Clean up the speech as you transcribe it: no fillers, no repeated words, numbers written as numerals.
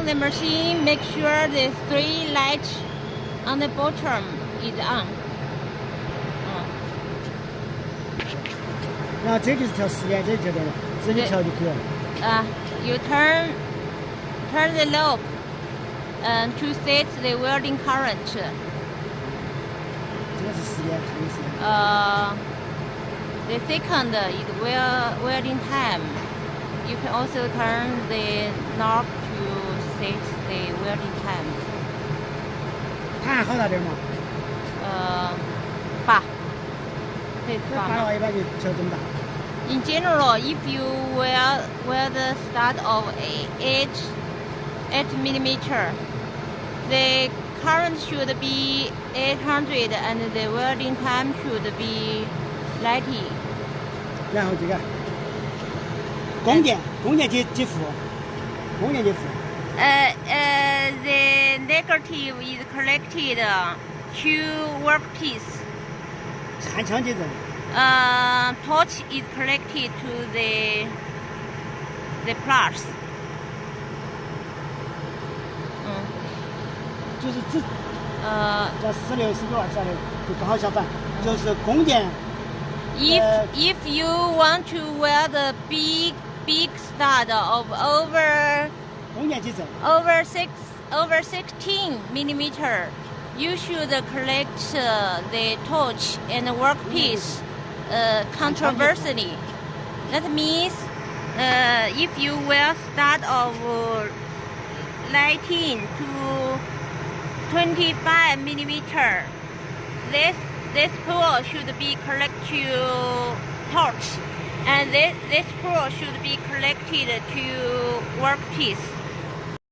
the machine, make sure the 3 lights on the bottom is on. 然后这就是调时间，这就对了，自己调就可以了。You turn the lock to set the welding current. 这个是时间，看的时间。The second is welding time. You can also turn the knob to set the welding time. 盘好大点吗8. 这盘的话一般就调这么大。In general, if you weld the start of 8 millimeter, the current should be 800 and the welding time should be 90. 然后这个供电几伏？供电几伏？The negative is collected to workpiece. 焊枪几针torch is collected to the plus. 就是这16、19、22就刚好相反，就是供电。If you want to weld a big stud of over 供电几针 over 16 millimeter, you should collect the torch and workpiece controversially. That means if you weld stud of 19 to 25 millimeter, this spool should be collected to torch, and this spool should be collected to workpiece.